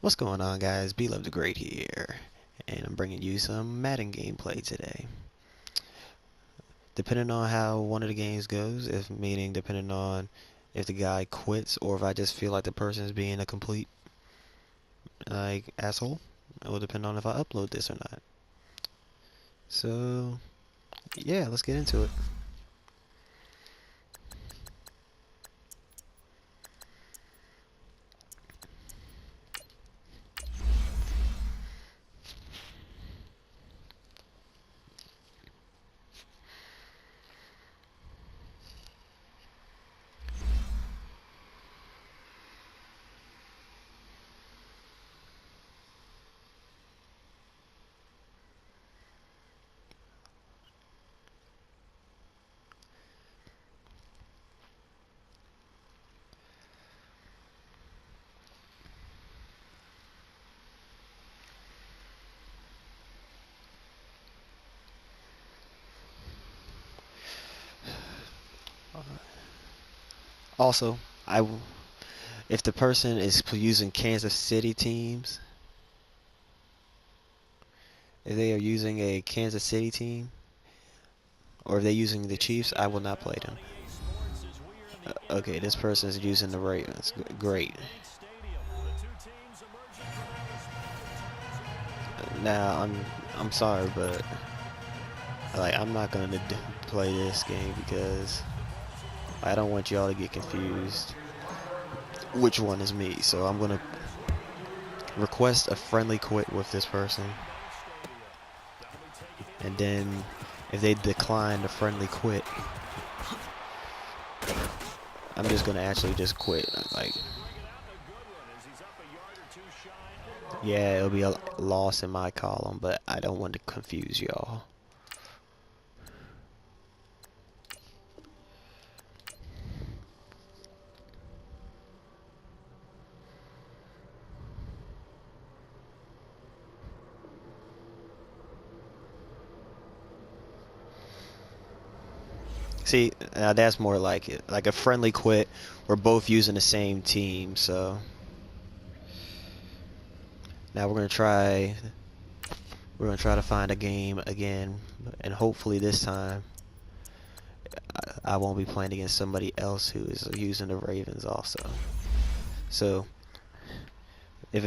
What's going on, guys? B-Love the Great here, and I'm bringing you some Madden gameplay today. Depending on how one of the games goes, if meaning depending on if the guy quits or if I just feel like the person is being a complete asshole, it will depend on if I upload this or not. So yeah, let's get into it. Also, if the person is using Kansas City teams, if they are using a Kansas City team, or if they're using the Chiefs, I will not play them. Okay, this person is using the Ravens. Great. Now I'm sorry, but I'm not gonna play this game because I don't want y'all to get confused which one is me. So I'm gonna request a friendly quit with this person, and then if they decline the friendly quit, I'm just gonna actually just quit. Yeah, it'll be a loss in my column, but I don't want to confuse y'all. See, now that's more like it. Like a friendly quit. We're both using the same team, so now we're gonna try to find a game again, and hopefully this time I won't be playing against somebody else who is using the Ravens also. So if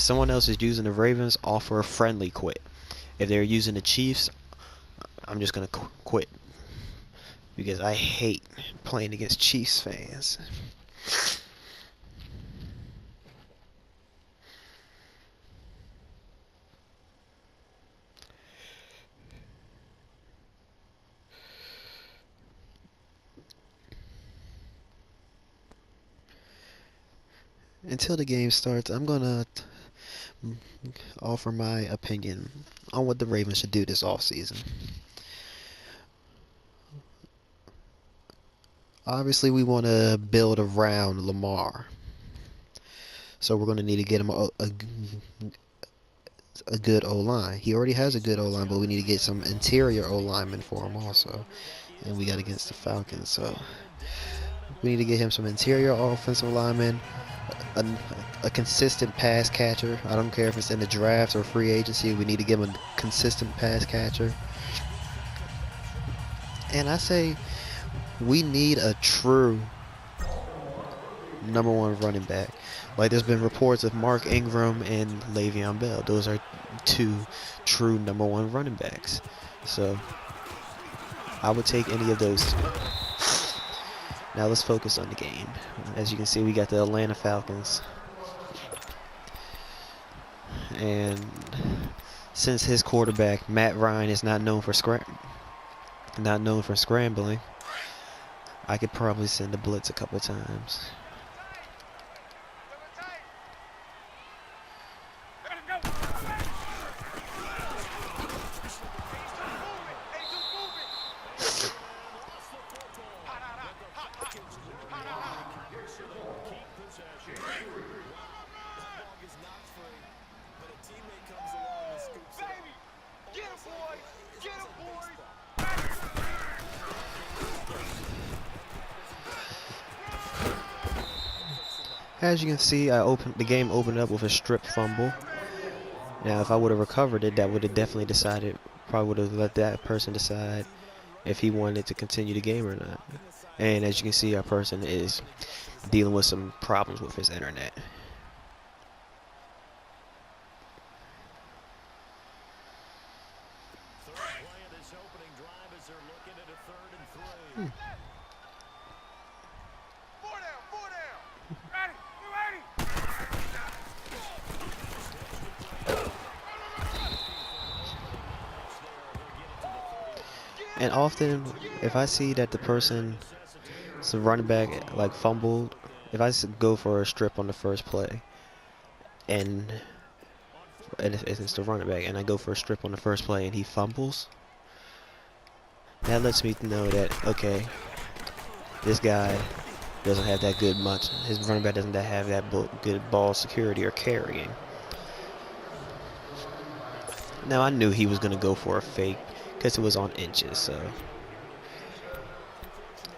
someone else is using the Ravens, offer a friendly quit. If they're using the Chiefs, I'm just gonna quit because I hate playing against Chiefs fans. Until the game starts, I'm gonna offer my opinion on what the Ravens should do this offseason. Obviously, we want to build around Lamar, so we're going to need to get him a good O line. He already has a good O line, but we need to get some interior O linemen for him also. And we got against the Falcons, so we need to get him some interior offensive linemen, a, a consistent pass catcher. I don't care if it's in the draft or free agency. We need to give him a consistent pass catcher. And I say we need a true number one running back. Like there's been reports of Mark Ingram and Le'Veon Bell. Those are two true number one running backs. So I would take any of those two. Now let's focus on the game. As you can see, we got the Atlanta Falcons. And since his quarterback, Matt Ryan, is not known for scrambling, I could probably send a blitz a couple times. As you can see, the game opened up with a strip fumble. Now, if I would have recovered it, that would have definitely decided, probably would have let that person decide if he wanted to continue the game or not. And as you can see, our person is dealing with some problems with his internet. And often, if I see that the person, some running back, like fumbled, if I go for a strip on the first play, and it's the running back, and I go for a strip on the first play, and he fumbles, that lets me know that, okay, this guy doesn't have that good much. His running back doesn't have that good ball security or carrying. Now, I knew he was going to go for a fake because it was on inches, so.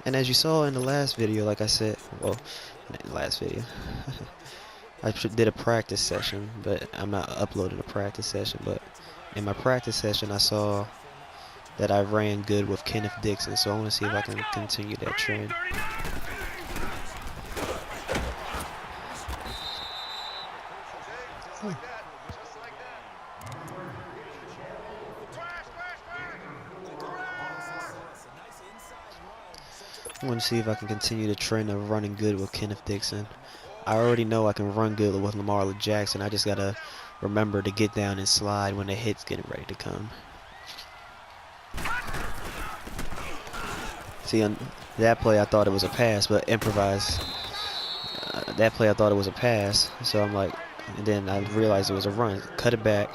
And as you saw in the last video, like I said, well, last video, I did a practice session, but I'm not uploading a practice session, but in my practice session, I saw that I ran good with Kenneth Dixon, so I want to see if I can continue that trend. I want to see if I can continue the trend of running good with Kenneth Dixon. I already know I can run good with Lamar Jackson. I just got to remember to get down and slide when the hit's getting ready to come. See, on that play I thought it was a pass, but improvised. That play I thought it was a pass, so I'm like, and then I realized it was a run. Cut it back.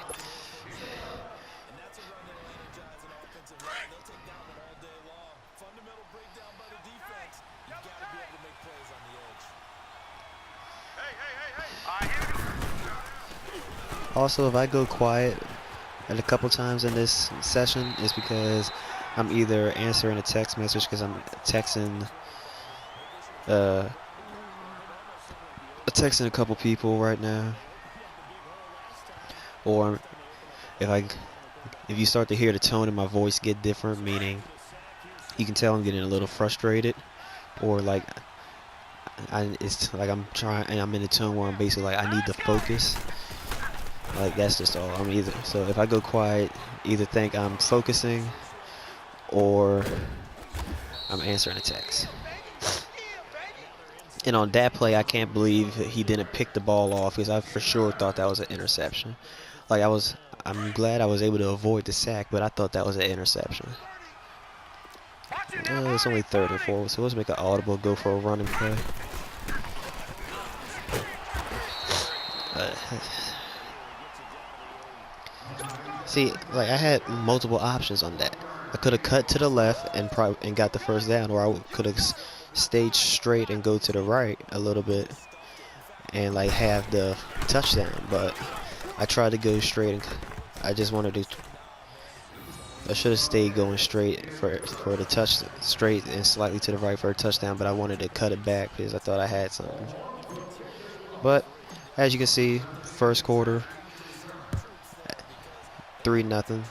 Also, if I go quiet a couple times in this session, it's because I'm either answering a text message because I'm texting a couple people right now, or if you start to hear the tone in my voice get different, meaning you can tell I'm getting a little frustrated, or like it's like I'm trying and I'm in a tone where I'm basically like I need to focus. Like that's just all. I'm either. So if I go quiet, either think I'm focusing or I'm answering a text. And on that play, I can't believe he didn't pick the ball off because I for sure thought that was an interception. Like I'm glad I was able to avoid the sack, but I thought that was an interception. It's only 3rd and 4, so let's make an audible, go for a running play. See, like I had multiple options on that. I could have cut to the left and got the first down, or I could have stayed straight and go to the right a little bit and like have the touchdown. But I tried to go straight, and I just wanted to. I should have stayed going straight for the straight and slightly to the right for a touchdown. But I wanted to cut it back because I thought I had something. But as you can see, first quarter. 3-0.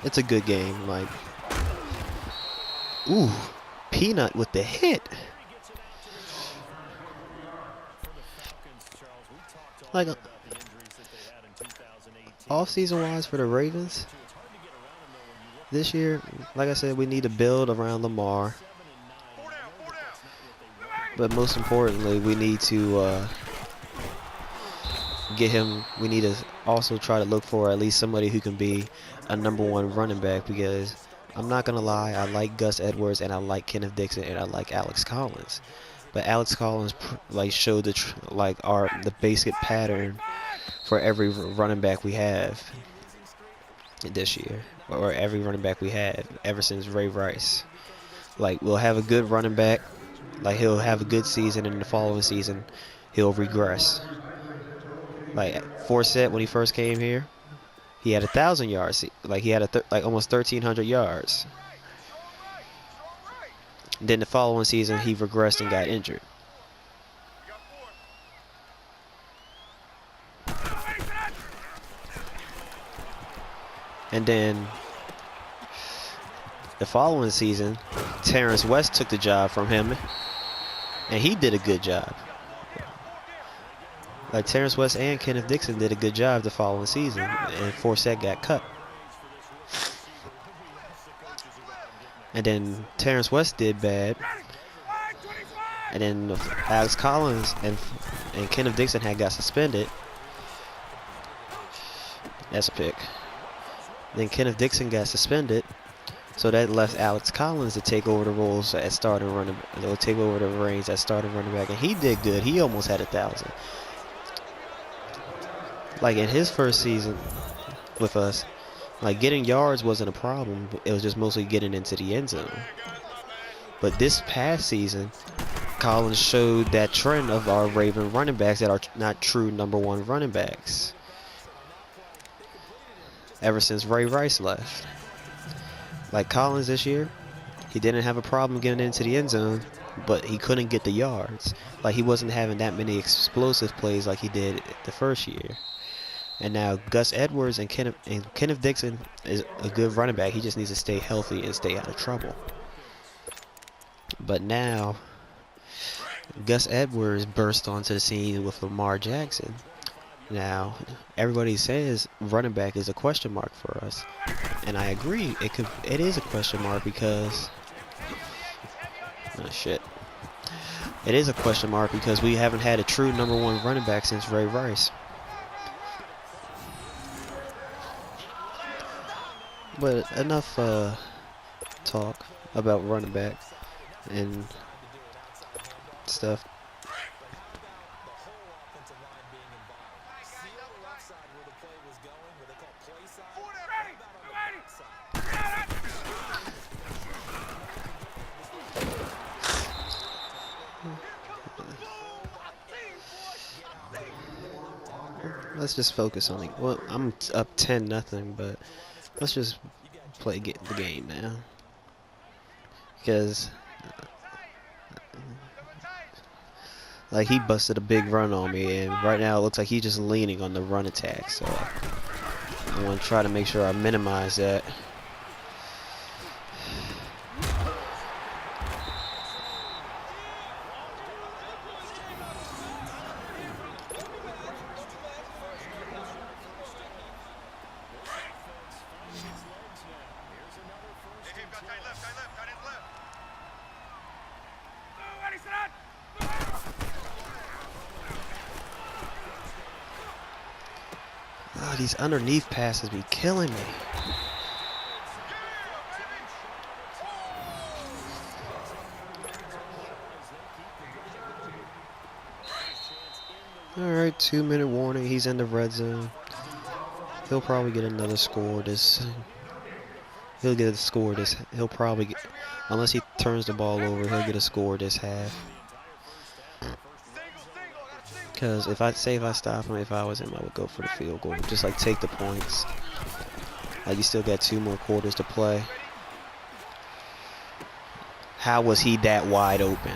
It's a good game. Like, ooh, Peanut with the hit. Like, off-season wise for the Ravens this year, like I said, we need to build around Lamar. But most importantly, we need to we need to also try to look for at least somebody who can be a #1 running back, because I'm not gonna lie, I like Gus Edwards and I like Kenneth Dixon and I like Alex Collins, but Alex Collins like showed the basic pattern for every running back we have this year, or every running back we had ever since Ray Rice. Like, we'll have a good running back, like he'll have a good season, and the following season he'll regress. Like Forsett, when he first came here, he had 1,000 yards. Like he had like almost 1,300 yards. Then the following season, he regressed and got injured. And then the following season, Terrence West took the job from him, and he did a good job. Like Terrence West and Kenneth Dixon did a good job the following season, and Forsett got cut. And then Terrence West did bad, and then Alex Collins and Kenneth Dixon had got suspended. That's a pick. Then Kenneth Dixon got suspended, so that left Alex Collins to take over the roles as starting running, or take over the reins as starting running back, and he did good. He almost had 1,000. Like in his first season with us, like getting yards wasn't a problem. It was just mostly getting into the end zone. But this past season, Collins showed that trend of our Raven running backs that are not true #1 running backs. Ever since Ray Rice left. Like Collins this year, he didn't have a problem getting into the end zone, but he couldn't get the yards. Like he wasn't having that many explosive plays like he did the first year. And now Gus Edwards and Kenneth Dixon is a good running back. He just needs to stay healthy and stay out of trouble. But now Gus Edwards burst onto the scene with Lamar Jackson. Now everybody says running back is a question mark for us, and I agree. It is a question mark because it is a question mark because we haven't had a true #1 running back since Ray Rice. But enough talk about running back and stuff. Let's just focus on it. Well, I'm up 10-0, but let's just get the game now. Because like he busted a big run on me, and right now it looks like he's just leaning on the run attack. So I want to try to make sure I minimize that. Oh, these underneath passes be killing me. Alright, 2-minute warning. He's in the red zone. He'll probably get another score this. He'll get a score this. He'll probably get, unless he turns the ball over, he'll get a score this half. Because if I stop him, if I was him, I would go for the field goal. Just like take the points. Like you still got 2 more quarters to play. How was he that wide open?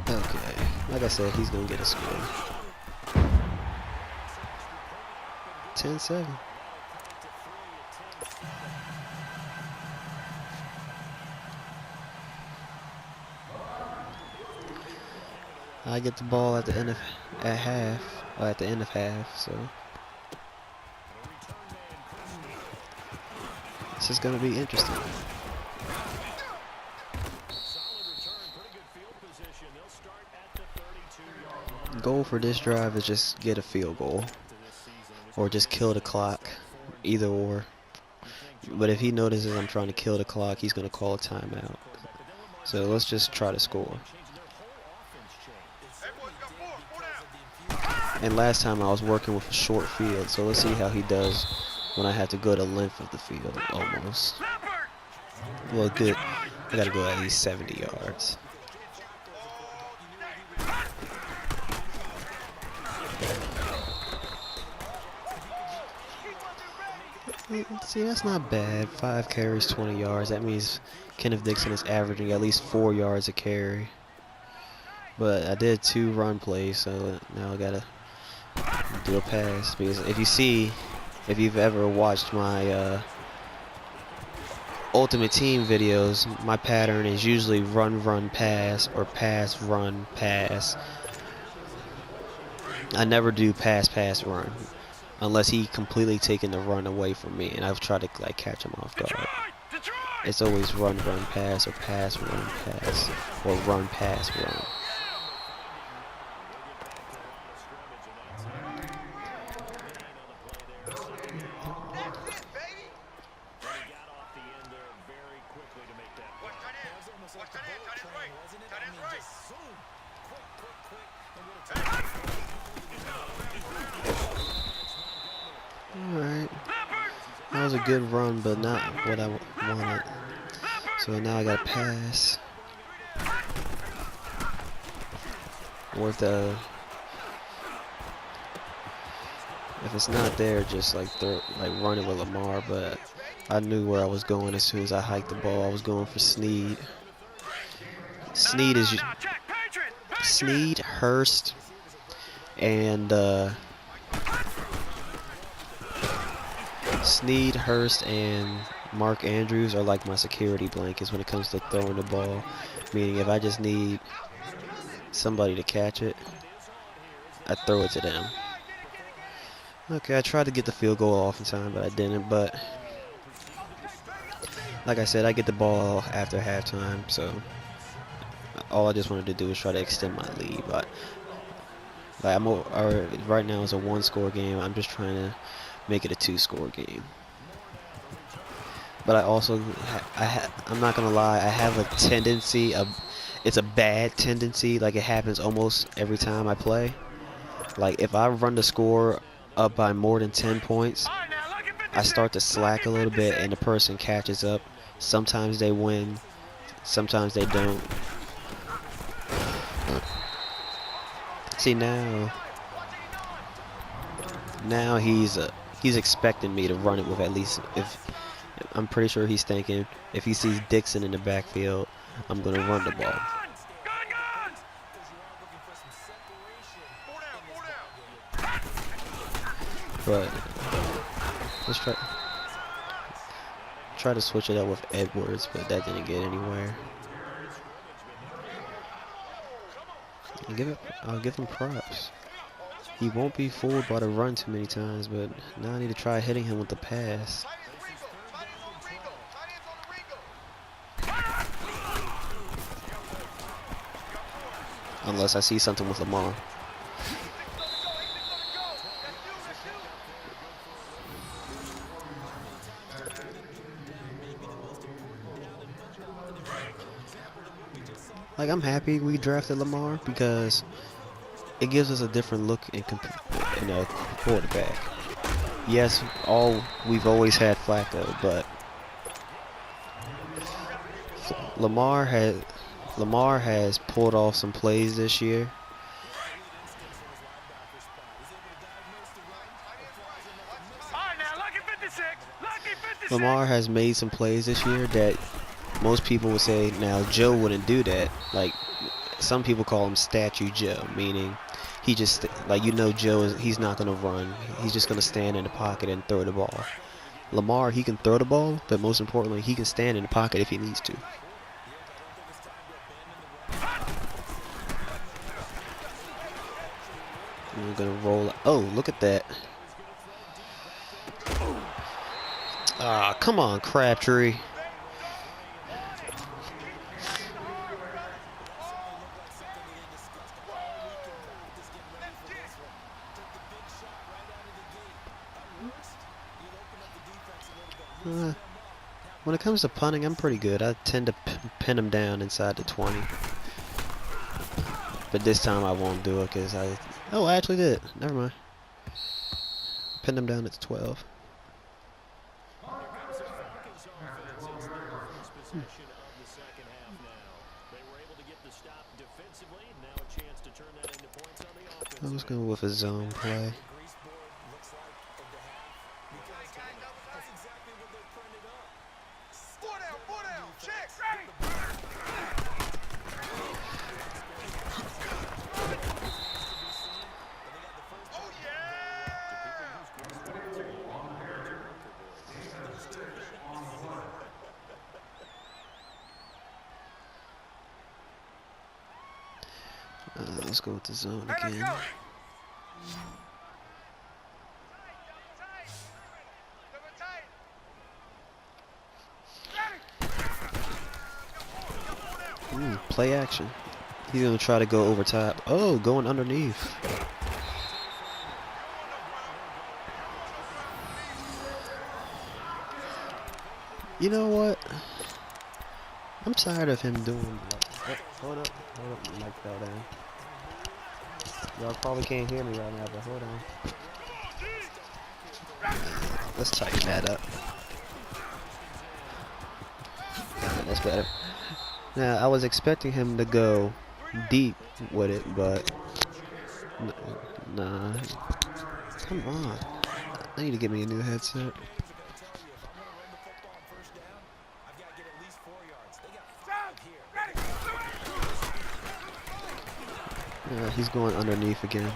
Okay, like I said, he's gonna get a score. 10-7. I get the ball at the end of at the end of half, so this is gonna be interesting. Goal for this drive is just get a field goal or just kill the clock, either or. But if he notices I'm trying to kill the clock, he's gonna call a timeout. So let's just try to score. And last time I was working with a short field, so let's see how he does when I have to go the length of the field almost. Well, good. I gotta go at least 70 yards. See, that's not bad. 5 carries, 20 yards. That means Kenneth Dixon is averaging at least 4 yards a carry. But I did 2 run plays, so now I gotta do a pass. Because if you've ever watched my Ultimate Team videos, my pattern is usually run, run, pass, or pass, run, pass. I never do pass, pass, run, unless he completely taken the run away from me, and I've tried to like catch him off guard. It's always run, run, pass, or pass, run, pass, or run, pass, run. Alright. That was a good run, but not what I wanted. So now I gotta pass. Or if it's not there, just like run it with Lamar. But I knew where I was going as soon as I hiked the ball. I was going for Snead. Snead, Hurst, and Snead, Hurst, and Mark Andrews are like my security blankets when it comes to throwing the ball. Meaning, if I just need somebody to catch it, I throw it to them. Okay, I tried to get the field goal off in time, but I didn't. But like I said, I get the ball after halftime, so all I just wanted to do was try to extend my lead. But like right now it's a 1-score game. I'm just trying to make it a 2-score game. But I also, I'm not gonna lie, I have a tendency it's a bad tendency. Like, it happens almost every time I play. Like, if I run the score up by more than 10 points, I start to slack a little bit, and the person catches up. Sometimes they win, sometimes they don't. See, now he's expecting me to run it with at least, I'm pretty sure he's thinking if he sees Dixon in the backfield, I'm gonna run the ball. But let's try to switch it up with Edwards, but that didn't get anywhere. I'll give him props. He won't be fooled by the run too many times, but now I need to try hitting him with the pass. Unless I see something with Lamar. Like, I'm happy we drafted Lamar because it gives us a different look in a quarterback. Yes, we've always had Flacco, but Lamar has pulled off some plays this year. Lamar has made some plays this year that most people would say, now Joe wouldn't do that. Like, some people call him Statue Joe, meaning he just, like, he's not going to run. He's just going to stand in the pocket and throw the ball. Lamar, he can throw the ball, but most importantly, he can stand in the pocket if he needs to. We're going to roll. Oh, look at that. Ah, come on, Crabtree. When it comes to punting, I'm pretty good. I tend to pin him down inside the 20. But this time I won't do it because I actually did. Never mind. Pinned him down at the 12. I'm just going with a zone play. Let's go with the zone again. Play action. He's gonna try to go over top. Oh, going underneath. You know what? I'm tired of him doing. Hold up, mic fell down. Y'all probably can't hear me right now, but hold on. Let's tighten that up. That's better. Now, I was expecting him to go deep with it, but nah. Come on. I need to get me a new headset. Yeah, he's going underneath again.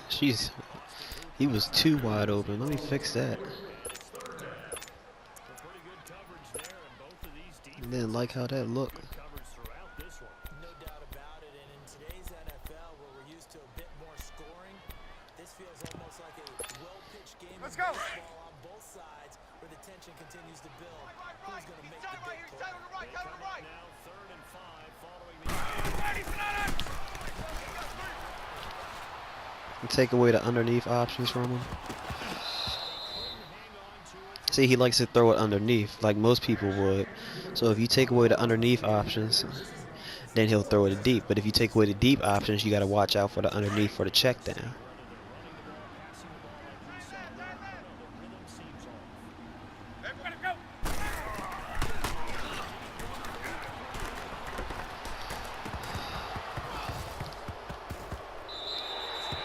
Jeez. He was too wide open. Let me fix that. Didn't like how that looked. No doubt about it, and in today's NFL, where we're used to a bit more scoring, this feels almost like a well-pitched game of baseball on both sides, where the tension continues to build. Who's going to make the big play? Now, 3rd and 5, following the... Take away the underneath options from him. See, he likes to throw it underneath, like most people would. So if you take away the underneath options, then he'll throw it deep. But if you take away the deep options, you got to watch out for the underneath for the check down.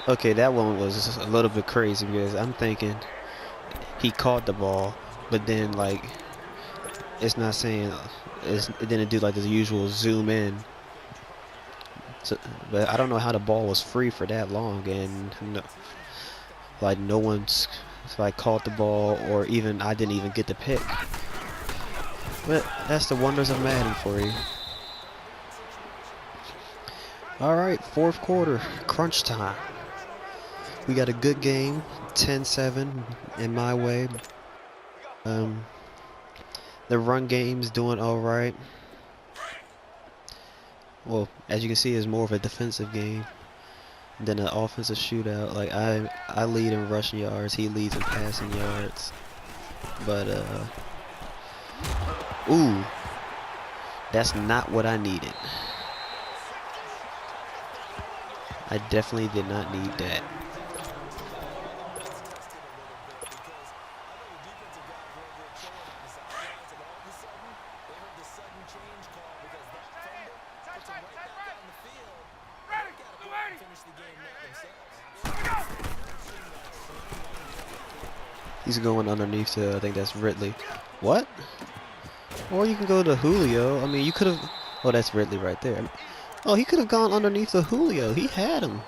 Okay, that one was a little bit crazy because I'm thinking he caught the ball, but then like it's not saying it didn't do like the usual zoom in. So, but I don't know how the ball was free for that long, and no one's like caught the ball, or even I didn't even get the pick. But that's the wonders of Madden for you. All right, 4th quarter, crunch time. We got a good game, 10-7 in my way. The run game's doing all right. Well, as you can see, it's more of a defensive game than an offensive shootout. Like I lead in rushing yards, he leads in passing yards. But ooh, that's not what I needed. I definitely did not need that. He's going underneath to, I think that's Ridley. What? Or you can go to Julio. I mean, you could have... Oh, that's Ridley right there. Oh, he could have gone underneath to Julio. He had him.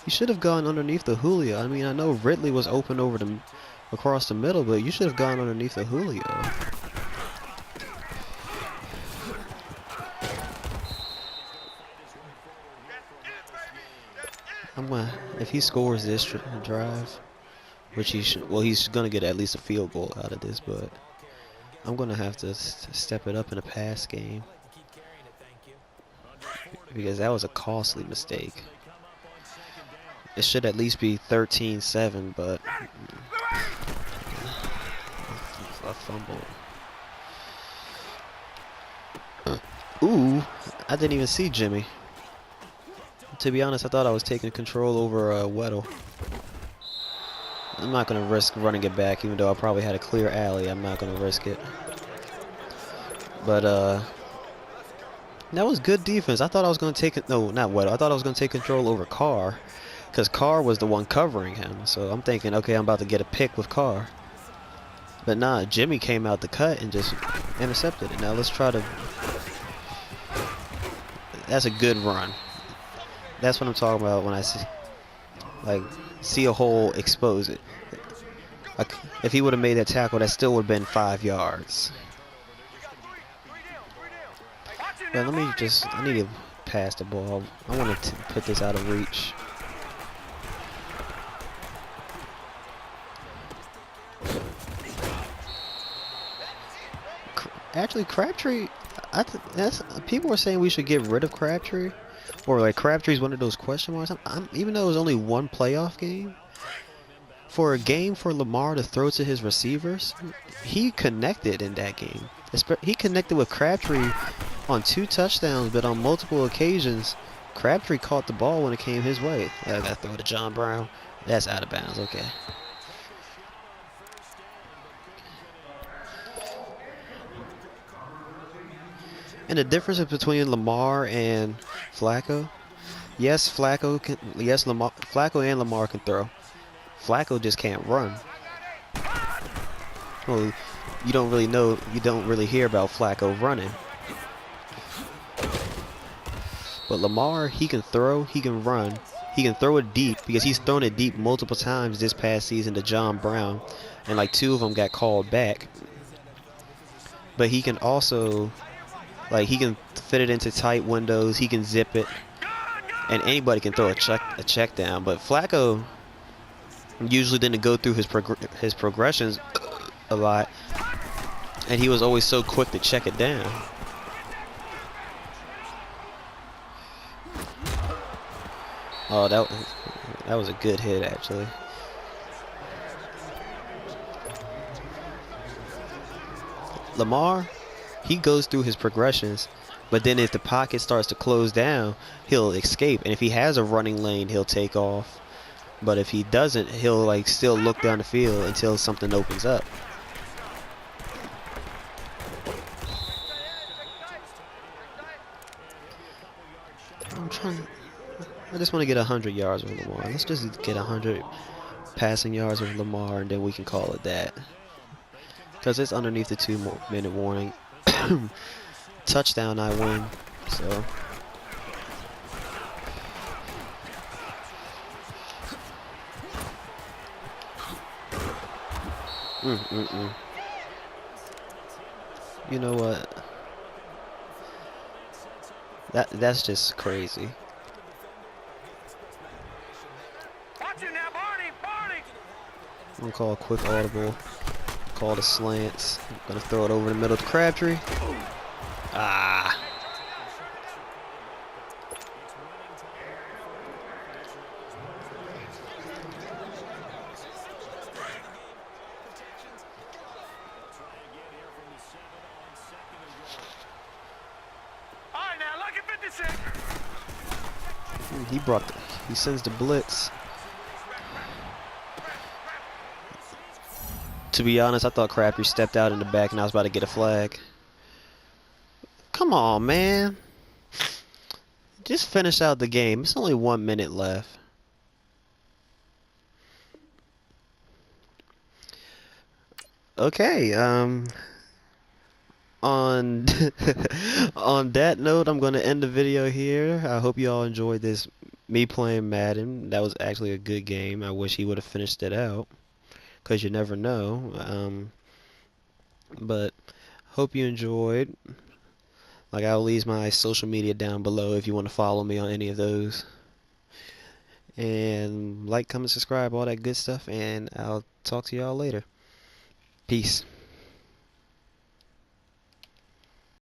He should have gone underneath the Julio. I mean, I know Ridley was open over the across the middle, but you should have gone underneath the Julio. If he scores this drive, which he should, well, he's gonna get at least a field goal out of this, but I'm gonna have to step it up in a pass game because that was a costly mistake. It should at least be 13-7, but a fumble. Ooh, I didn't even see Jimmy. To be honest, I thought I was taking control over Weddle. I'm not going to risk running it back, even though I probably had a clear alley. I'm not going to risk it. But That was good defense. I thought I was going to take it. No, not what. I thought I was going to take control over Carr, because Carr was the one covering him. So I'm thinking, okay, I'm about to get a pick with Carr. But nah, Jimmy came out the cut and just intercepted it. Now let's try to. That's a good run. That's what I'm talking about when I see a hole, expose it. Like, if he would have made that tackle, that still would have been 5 yards. But I need to pass the ball. I want to put this out of reach. Actually, Crabtree, people were saying we should get rid of Crabtree, or like Crabtree's one of those question marks. Even though it was only one playoff game, for a game for Lamar to throw to his receivers, he connected in that game. He connected with Crabtree on 2 touchdowns, but on multiple occasions, Crabtree caught the ball when it came his way. I gotta throw to John Brown. That's out of bounds. Okay. And the difference between Lamar and Flacco, yes, Flacco and Lamar can throw. Flacco just can't run. Well, you don't really hear about Flacco running. But Lamar, he can throw, he can run, he can throw it deep, because he's thrown it deep multiple times this past season to John Brown, and like 2 of them got called back. But he can also, like, he can fit it into tight windows, he can zip it, and anybody can throw a check down. But Flacco usually didn't go through his progressions a lot, and he was always so quick to check it down. Oh, that was a good hit, actually. Lamar, he goes through his progressions, but then if the pocket starts to close down, he'll escape. And if he has a running lane, he'll take off. But if he doesn't, he'll like still look down the field until something opens up. I just want to get 100 yards with Lamar. Let's just get 100 passing yards with Lamar, and then we can call it that. Because it's underneath the 2-minute warning. Touchdown, I win. So. You know what? That's just crazy. I'm gonna call a quick audible. Call the slants. I'm gonna throw it over the middle to Crabtree. Ah. He sends the blitz. To be honest, I thought Crabtree stepped out in the back and I was about to get a flag. Come on, man. Just finish out the game. It's only 1 minute left. Okay, on on that note, I'm going to end the video here. I hope you all enjoyed this, me playing Madden. That was actually a good game. I wish he would have finished it out, because you never know. But hope you enjoyed. Like, I'll leave my social media down below if you want to follow me on any of those. And like, comment, subscribe, all that good stuff, and I'll talk to y'all later. Peace.